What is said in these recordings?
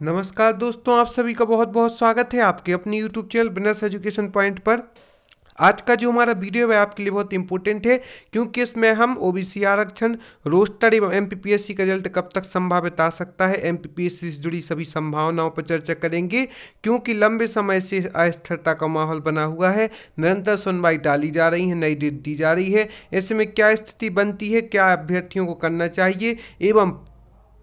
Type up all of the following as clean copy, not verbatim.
नमस्कार दोस्तों, आप सभी का बहुत बहुत स्वागत है आपके अपनी YouTube channel business education point पर। आज का जो हमारा वीडियो है आपके लिए बहुत इंपॉर्टेंट है, क्योंकि इसमें हम ओबीसी आरक्षण, रोस्टर एवं एमपीपीएससी का रिजल्ट कब तक संभावित आ सकता है, एमपीपीएससी से जुड़ी सभी संभावनाओं पर चर्चा करेंगे। क्योंकि लंबे समय से अस्थिरता का माहौल बना हुआ है, निरंतर सुनवाई टाली जा रही है, नई डेट दी जा रही है। ऐसे में क्या स्थिति बनती है, क्या अभ्यर्थियों को करना चाहिए, एवं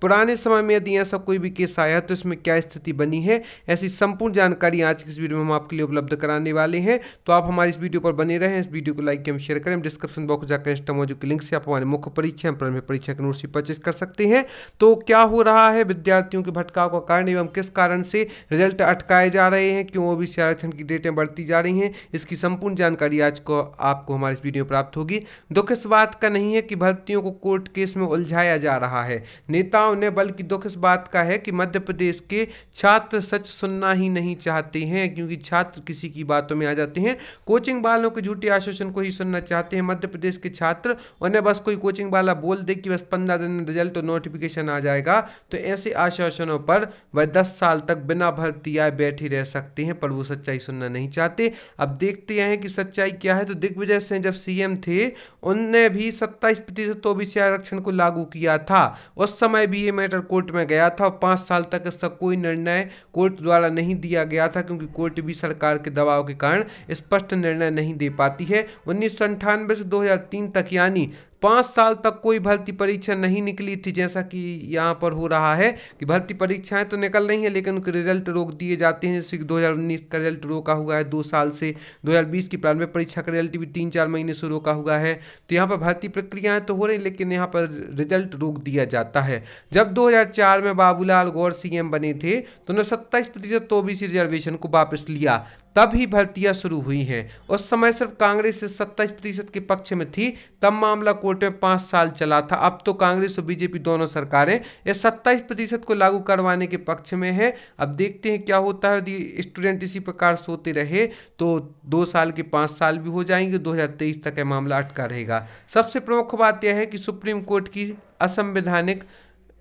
पुराने समय में यदि ऐसा कोई भी केस आया तो इसमें क्या स्थिति बनी है, ऐसी संपूर्ण जानकारी आज की इस वीडियो में हम आपके लिए उपलब्ध कराने वाले हैं। तो आप हमारी इस वीडियो पर बने रहें, इस वीडियो को लाइक एवं शेयर करें। डिस्क्रिप्शन बॉक्स जाकर इंस्टामोजो के लिंक से आप हमारे मुख्य परीक्षा एवं प्रारंभिक परीक्षा के नोट्स परचेज कर सकते हैं। तो क्या हो रहा है, विद्यार्थियों के भटकाव का कारण एवं किस कारण से रिजल्ट अटकाए जा रहे हैं, क्यों ओबीसी आरक्षण की डेटें बढ़ती जा रही हैं, इसकी संपूर्ण जानकारी आज को आपको हमारी इस वीडियो में प्राप्त होगी। दुख इस बात का नहीं है कि भर्तियों को कोर्ट केस में उलझाया जा रहा है नेताओं ने, बल्कि दुख इस बात का है कि मध्य प्रदेश के छात्र सच सुनना ही नहीं चाहते हैं, क्योंकि छात्र किसी की बातों में आ जाते हैं, कोचिंग वालों के झूठे आश्वासन को ही सुनना चाहते हैं। मध्य प्रदेश के छात्र, उन्हें बस कोई कोचिंग वाला बोल दे कि बस 15 दिन में रिजल्ट और नोटिफिकेशन आ जाएगा, तो ऐसे आश्वासनों पर वह 10 साल तक बिना भर्ती आए बैठे रह सकते हैं, पर वो सच्चाई सुनना नहीं चाहते। अब देखते हैं कि सच्चाई क्या है। तो दिग्विजय सिंह जब सीएम थे, उनने भी 27% ओबीसी आरक्षण को लागू किया था। उस समय भी ये मैटर कोर्ट में गया था और 5 साल तक इसका कोई निर्णय कोर्ट द्वारा नहीं दिया गया था, क्योंकि कोर्ट भी सरकार के दबाव के कारण स्पष्ट निर्णय नहीं दे पाती है। 1998 से 2003 तक, यानी 5 साल तक कोई भर्ती परीक्षा नहीं निकली थी, जैसा कि यहाँ पर हो रहा है कि भर्ती परीक्षाएं तो निकल रही हैं लेकिन उनके रिजल्ट रोक दिए जाते हैं। जैसे कि 2019 का रिजल्ट रोका हुआ है 2 साल से, 2020 की प्रारंभिक परीक्षा का रिजल्ट भी 3-4 महीने से रोका हुआ है। तो यहाँ पर भर्ती प्रक्रियाएं तो हो रही, लेकिन यहाँ पर रिजल्ट रोक दिया जाता है। जब 2004 में बाबूलाल गौर सीएम बने थे तो उन्होंने 27% ओबीसी रिजर्वेशन को वापस लिया, तभी भर्तियां शुरू हुई हैं। उस समय सिर्फ कांग्रेस इस 27% के पक्ष में थी, तब मामला कोर्ट में 5 साल चला था। अब तो कांग्रेस और बीजेपी दोनों सरकारें इस 27% को लागू करवाने के पक्ष में है। अब देखते हैं क्या होता है। यदि स्टूडेंट इसी प्रकार सोते रहे तो 2 साल के 5 साल भी हो जाएंगे, 2023 तक यह मामला अटका रहेगा। सबसे प्रमुख बात यह है कि सुप्रीम कोर्ट की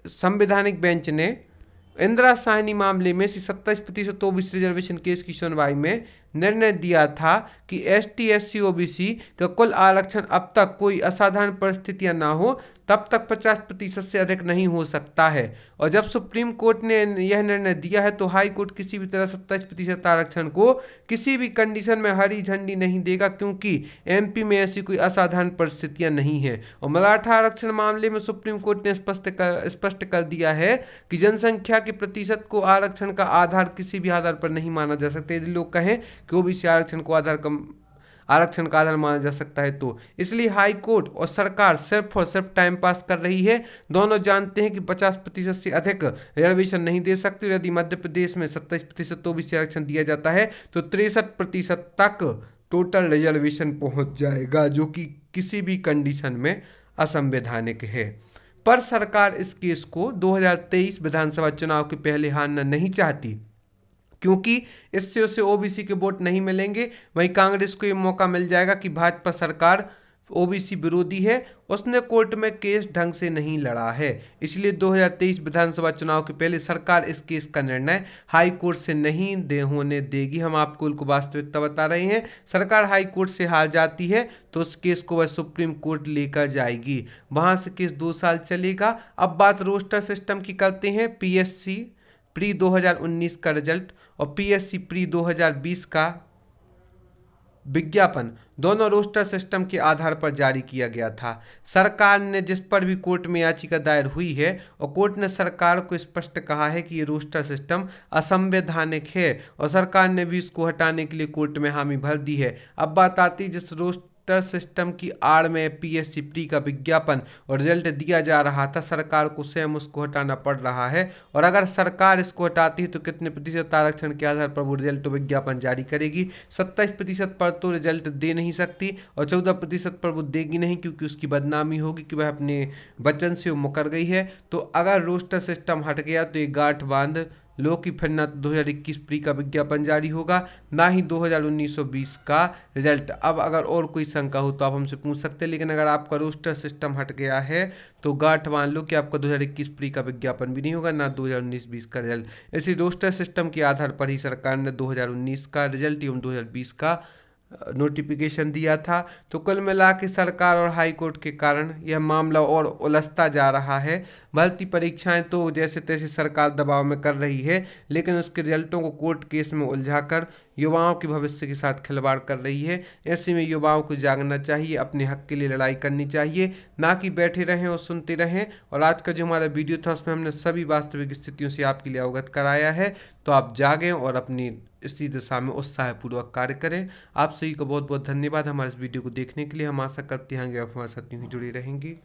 संवैधानिक बेंच ने इंदिरा साहनी मामले में 27% ओबीसी रिजर्वेशन केस की सुनवाई में निर्णय दिया था कि एसटी, एससी, ओबीसी का कुल आरक्षण अब तक कोई असाधारण परिस्थितियां ना हो तब तक 50% से अधिक नहीं हो सकता है। और जब सुप्रीम कोर्ट ने यह निर्णय दिया है तो हाई कोर्ट किसी भी तरह 27% आरक्षण को किसी भी कंडीशन में हरी झंडी नहीं देगा, क्योंकि एमपी में ऐसी कोई असाधारण परिस्थितियां नहीं है। और मराठा आरक्षण मामले में सुप्रीम कोर्ट ने स्पष्ट कर दिया है कि जनसंख्या के प्रतिशत को आरक्षण का आधार किसी भी आधार पर नहीं माना जा सकता। यदि लोग कहें कि ओबीसी आरक्षण का आधार माना जा सकता है तो इसलिए हाई कोर्ट और सरकार सिर्फ और सिर्फ टाइम पास कर रही है। दोनों जानते हैं कि 50% से अधिक रिजर्वेशन नहीं दे सकते। यदि मध्य प्रदेश में 27% ओबीसी आरक्षण दिया जाता है तो 63% तक टोटल रिजर्वेशन पहुंच जाएगा, जो कि किसी भी कंडीशन में असंवैधानिक है। पर सरकार इस केस को 2023 विधानसभा चुनाव के पहले हारना नहीं चाहती, क्योंकि इससे उसे ओबीसी के वोट नहीं मिलेंगे। वहीं कांग्रेस को ये मौका मिल जाएगा कि भाजपा सरकार ओबीसी विरोधी है, उसने कोर्ट में केस ढंग से नहीं लड़ा है, इसलिए 2023 विधानसभा चुनाव के पहले सरकार इस केस का निर्णय हाई कोर्ट से नहीं होने देगी। हम आपको वास्तविकता बता रहे हैं। सरकार हाई कोर्ट से हार जाती है तो उस केस को वह सुप्रीम कोर्ट लेकर जाएगी, वहां से केस 2 साल चलेगा। अब बात रोस्टर सिस्टम की करते हैं। पीएससी प्री 2019 का रिजल्ट और पीएससी प्री 2020 का विज्ञापन दोनों रोस्टर सिस्टम के आधार पर जारी किया गया था। सरकार ने, जिस पर भी कोर्ट में याचिका दायर हुई है, और कोर्ट ने सरकार को स्पष्ट कहा है कि ये रोस्टर सिस्टम असंवैधानिक है और सरकार ने भी इसको हटाने के लिए कोर्ट में हामी भर दी है। अब बात आती है जिस रोस्टर सिस्टम की आड़ में पीएससी प्री का विज्ञापन और रिजल्ट दिया जा रहा था, सरकार को स्वयं उसको हटाना पड़ रहा है। और अगर सरकार इसको हटाती है तो कितने प्रतिशत आरक्षण के आधार पर वो रिजल्ट विज्ञापन जारी करेगी? 27% पर तो रिजल्ट दे नहीं सकती और 14% पर वो देगी नहीं, क्योंकि उसकी बदनामी होगी कि वह अपने वचन से मुकर गई है। तो अगर रोस्टर सिस्टम हट गया तो ये गांठ बांध लो कि फिर ना तो 2021 प्री का विज्ञापन जारी होगा, ना ही 2019-20 का रिजल्ट। अब अगर और कोई शंका हो तो आप हमसे पूछ सकते हैं, लेकिन अगर आपका रोस्टर सिस्टम हट गया है तो गांठ मान लो कि आपका 2021 प्री का विज्ञापन भी नहीं होगा, ना 2019-20 का रिजल्ट। इसी रोस्टर सिस्टम के आधार पर ही सरकार ने 2019 का रिजल्ट एवं 2020 का नोटिफिकेशन दिया था। तो कुल मिला के सरकार और हाई कोर्ट के कारण यह मामला और उलझता जा रहा है। भर्ती परीक्षाएं तो जैसे तैसे सरकार दबाव में कर रही है, लेकिन उसके रिजल्टों को कोर्ट केस में उलझाकर युवाओं के भविष्य के साथ खिलवाड़ कर रही है। ऐसे में युवाओं को जागना चाहिए, अपने हक के लिए लड़ाई करनी चाहिए, ना कि बैठे रहें और सुनते रहें। और आज का जो हमारा वीडियो था उसमें हमने सभी वास्तविक स्थितियों से आपके लिए अवगत कराया है। तो आप जागें और अपनी इसी दिशा में उत्साहपूर्वक कार्य करें। आप सभी को बहुत बहुत धन्यवाद हमारे इस वीडियो को देखने के लिए। हम आशा करते हैं कि आप हमारे साथ यूं ही जुड़े रहेंगे।